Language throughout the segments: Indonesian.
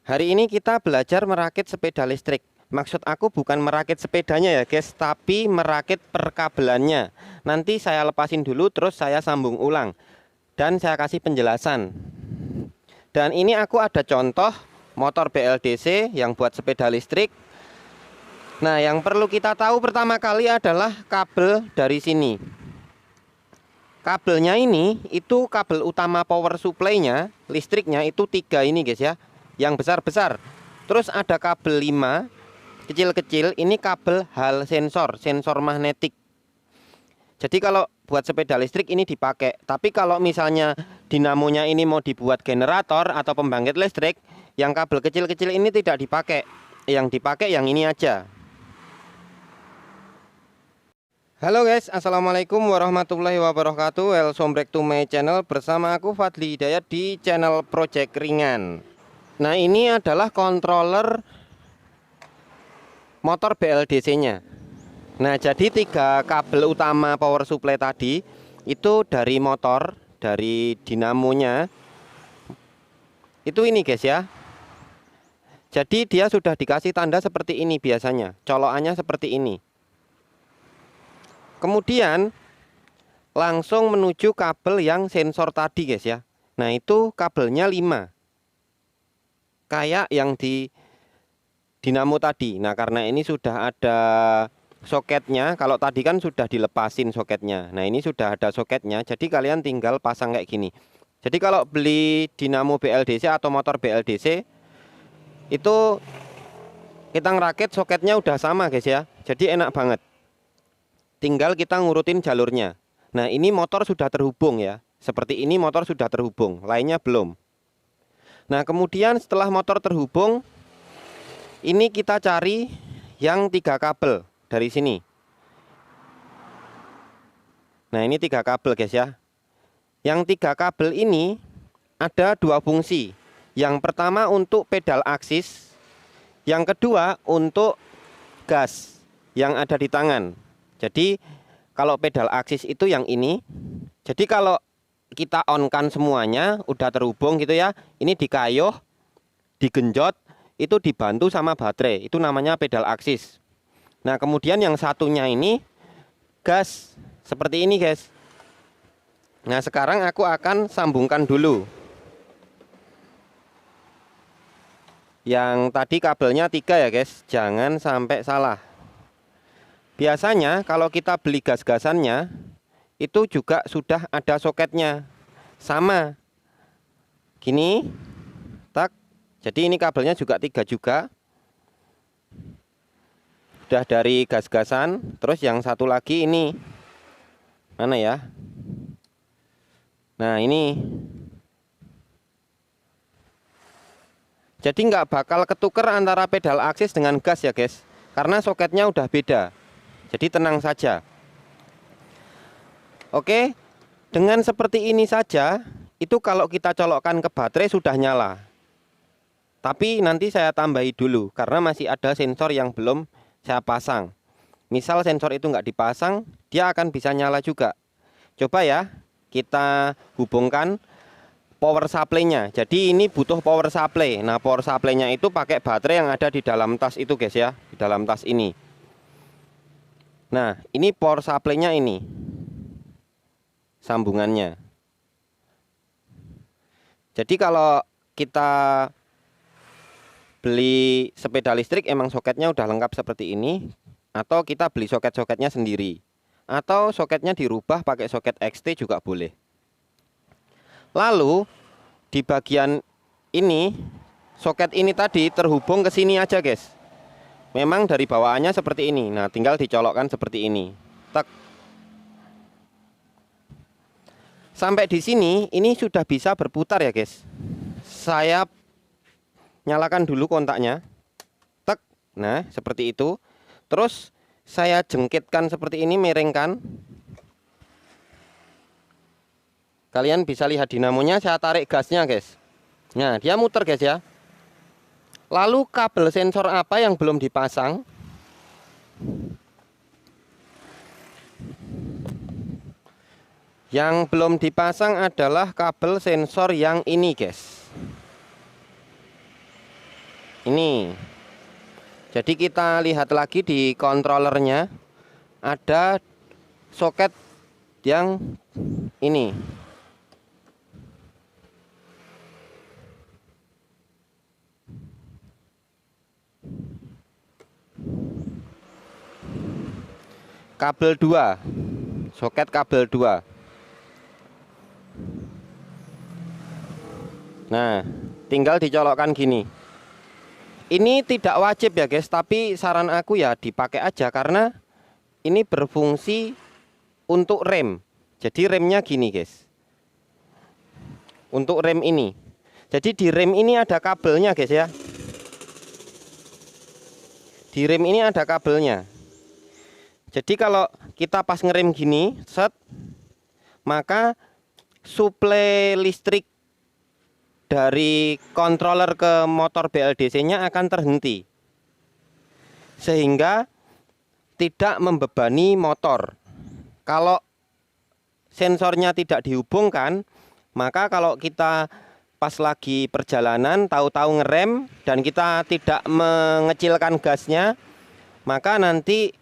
Hari ini kita belajar merakit sepeda listrik. Maksud aku bukan merakit sepedanya ya guys, tapi merakit perkabelannya. Nanti saya lepasin dulu terus saya sambung ulang dan saya kasih penjelasan. Dan ini aku ada contoh motor BLDC yang buat sepeda listrik. Nah, yang perlu kita tahu pertama kali adalah kabel dari sini. Kabelnya ini itu kabel utama power supply-nya, listriknya itu 3 ini guys ya, yang besar-besar. Terus ada kabel 5 kecil-kecil, ini kabel hal sensor, sensor magnetik. Jadi kalau buat sepeda listrik ini dipakai. Tapi kalau misalnya dinamonya ini mau dibuat generator atau pembangkit listrik, yang kabel kecil-kecil ini tidak dipakai. Yang dipakai yang ini aja. Halo guys, assalamualaikum warahmatullahi wabarakatuh. Welcome back to my channel. Bersama aku Fadli Hidayat di channel Project Ringan. Nah, ini adalah controller motor BLDC nya. Nah, jadi 3 kabel utama power supply tadi itu dari motor, dari dinamonya itu ini guys ya. Jadi dia sudah dikasih tanda seperti ini biasanya, colokannya seperti ini. Kemudian langsung menuju kabel yang sensor tadi guys ya. Nah, itu kabelnya 5, kayak yang di dinamo tadi. Nah, karena ini sudah ada soketnya, kalau tadi kan sudah dilepasin soketnya. Nah, ini sudah ada soketnya, jadi kalian tinggal pasang kayak gini. Jadi kalau beli dinamo BLDC atau motor BLDC itu kita ngerakit soketnya udah sama guys ya. Jadi enak banget, tinggal kita ngurutin jalurnya. Nah, ini motor sudah terhubung ya, seperti ini motor sudah terhubung, lainnya belum. Nah, kemudian setelah motor terhubung, ini kita cari yang 3 kabel dari sini. Nah, ini 3 kabel guys ya. Yang 3 kabel ini ada 2 fungsi. Yang pertama untuk pedal aksis, yang kedua untuk gas yang ada di tangan. Jadi kalau pedal aksis itu yang ini. Jadi kalau kita on kan semuanya udah terhubung gitu ya, ini dikayuh, digenjot, itu dibantu sama baterai, itu namanya pedal aksis. Nah, kemudian yang satunya ini gas seperti ini guys. Nah, sekarang aku akan sambungkan dulu. Yang tadi kabelnya 3 ya guys, jangan sampai salah. Biasanya kalau kita beli gas-gasannya itu juga sudah ada soketnya, sama gini, tak. Jadi ini kabelnya juga 3 juga, udah dari gas-gasan. Terus yang satu lagi ini mana ya? Nah, ini. Jadi nggak bakal ketuker antara pedal aksis dengan gas ya guys, karena soketnya udah beda. Jadi tenang saja. Oke, dengan seperti ini saja, itu kalau kita colokkan ke baterai sudah nyala. Tapi nanti saya tambahi dulu, karena masih ada sensor yang belum saya pasang. Misal sensor itu nggak dipasang, dia akan bisa nyala juga. Coba ya, kita hubungkan power supply-nya. Jadi ini butuh power supply. Nah, power supply-nya itu pakai baterai yang ada di dalam tas itu guys ya, di dalam tas ini. Nah, ini power supply-nya ini, sambungannya. Jadi kalau kita beli sepeda listrik emang soketnya udah lengkap seperti ini, atau kita beli soket-soketnya sendiri, atau soketnya dirubah pakai soket XT juga boleh. Lalu di bagian ini, soket ini tadi terhubung ke sini aja guys. Memang dari bawaannya seperti ini. Nah, tinggal dicolokkan seperti ini. Tek. Sampai di sini ini sudah bisa berputar ya guys. Saya nyalakan dulu kontaknya. Tek. Nah, seperti itu. Terus saya jengkitkan seperti ini, miringkan. Kalian bisa lihat dinamonya, saya tarik gasnya guys. Nah, dia muter guys ya. Lalu kabel sensor apa yang belum dipasang? Yang belum dipasang adalah kabel sensor yang ini guys. Ini. Jadi kita lihat lagi di controllernya ada soket yang ini. Kabel 2. Soket kabel 2. Nah, tinggal dicolokkan gini. Ini tidak wajib ya guys, tapi saran aku ya dipakai aja karena ini berfungsi untuk rem. Jadi remnya gini guys. Untuk rem ini. Jadi di rem ini ada kabelnya guys ya. Di rem ini ada kabelnya. Jadi kalau kita pas ngerem gini, set, maka suplai listrik dari controller ke motor BLDC-nya akan terhenti, sehingga tidak membebani motor. Kalau sensornya tidak dihubungkan, maka kalau kita pas lagi perjalanan tahu-tahu ngerem dan kita tidak mengecilkan gasnya, maka nanti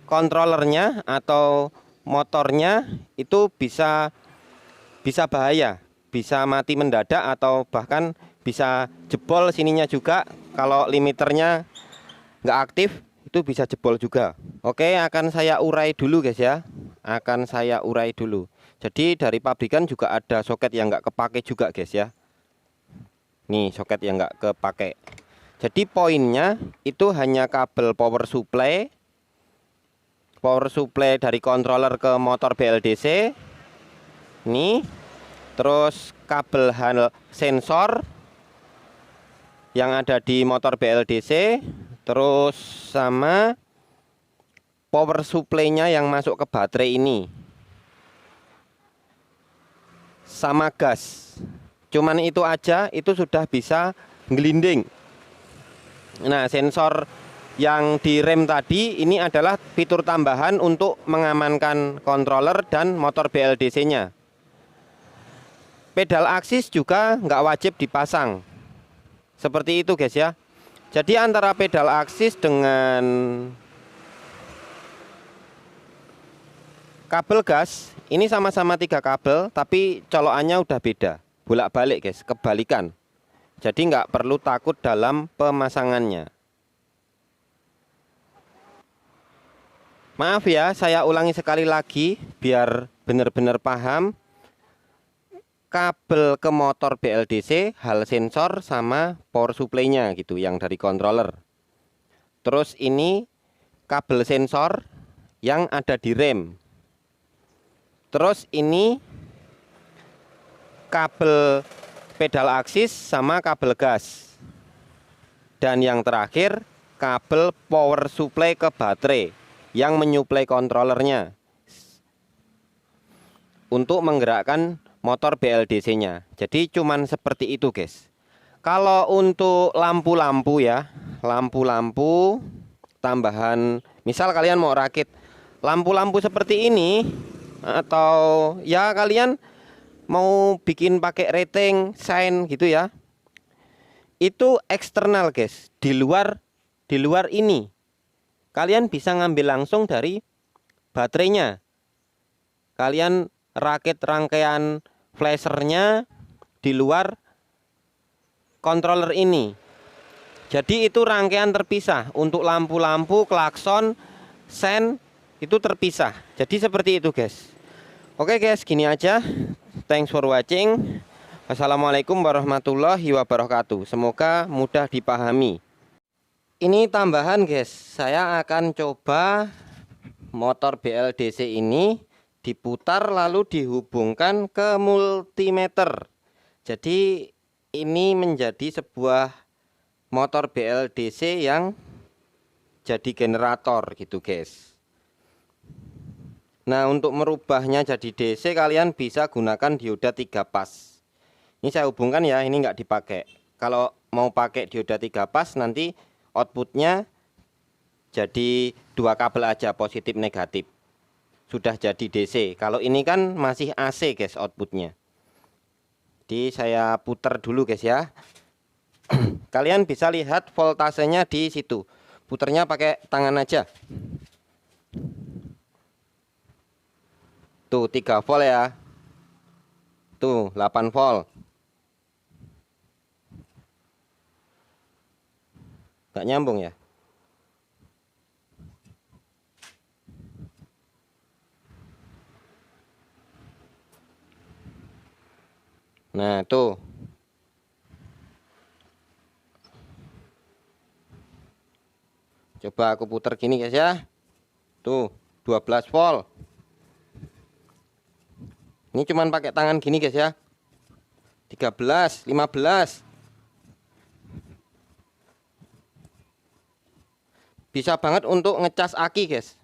kontrolernya atau motornya itu bisa bahaya, bisa mati mendadak atau bahkan bisa jebol sininya juga. Kalau limiternya nggak aktif itu bisa jebol juga. Oke, akan saya urai dulu guys ya. Akan saya urai dulu. Jadi dari pabrikan juga ada soket yang nggak kepake juga guys ya. Nih soket yang nggak kepake. Jadi poinnya itu hanya kabel power supply dari controller ke motor BLDC. Nih, terus kabel sensor yang ada di motor BLDC, terus sama power supply-nya yang masuk ke baterai ini, sama gas. Cuman itu aja, itu sudah bisa ngelinding. Nah, sensor yang di rem tadi ini adalah fitur tambahan untuk mengamankan controller dan motor BLDC-nya. Pedal aksis juga nggak wajib dipasang. Seperti itu guys ya. Jadi antara pedal aksis dengan kabel gas ini sama-sama 3 kabel, tapi colokannya udah beda, bolak-balik guys, kebalikan. Jadi nggak perlu takut dalam pemasangannya. Maaf ya, saya ulangi sekali lagi biar benar-benar paham. Kabel ke motor BLDC, hal sensor sama power supply-nya gitu yang dari controller. Terus ini kabel sensor yang ada di rem. Terus ini kabel pedal aksis sama kabel gas. Dan yang terakhir kabel power supply ke baterai yang menyuplai kontrolernya untuk menggerakkan motor BLDC-nya. Jadi cuman seperti itu guys. Kalau untuk lampu-lampu ya, lampu-lampu tambahan, misal kalian mau rakit lampu-lampu seperti ini, atau ya kalian mau bikin pakai rating sign gitu ya, itu eksternal guys, di luar ini. Kalian bisa ngambil langsung dari baterainya. Kalian rakit rangkaian flashernya di luar controller ini. Jadi itu rangkaian terpisah. Untuk lampu-lampu, klakson, sen itu terpisah. Jadi seperti itu guys. Oke guys, gini aja. Thanks for watching. Wassalamualaikum warahmatullahi wabarakatuh. Semoga mudah dipahami. Ini tambahan guys, saya akan coba motor BLDC ini diputar lalu dihubungkan ke multimeter. Jadi ini menjadi sebuah motor BLDC yang jadi generator gitu guys. Nah, untuk merubahnya jadi DC kalian bisa gunakan dioda 3 pas. Ini saya hubungkan ya, ini nggak dipakai. Kalau mau pakai dioda 3 pas nanti outputnya jadi 2 kabel aja, positif negatif. Sudah jadi DC. Kalau ini kan masih AC guys outputnya. Jadi saya putar dulu guys ya. Kalian bisa lihat voltasenya di situ. Puternya pakai tangan aja. Tuh 3 volt ya. Tuh 8 volt. Nggak nyambung ya. Nah tuh. Coba aku putar gini guys ya. Tuh 12 volt. Ini cuman pakai tangan gini guys ya. 13, 15. Bisa banget untuk ngecas aki guys.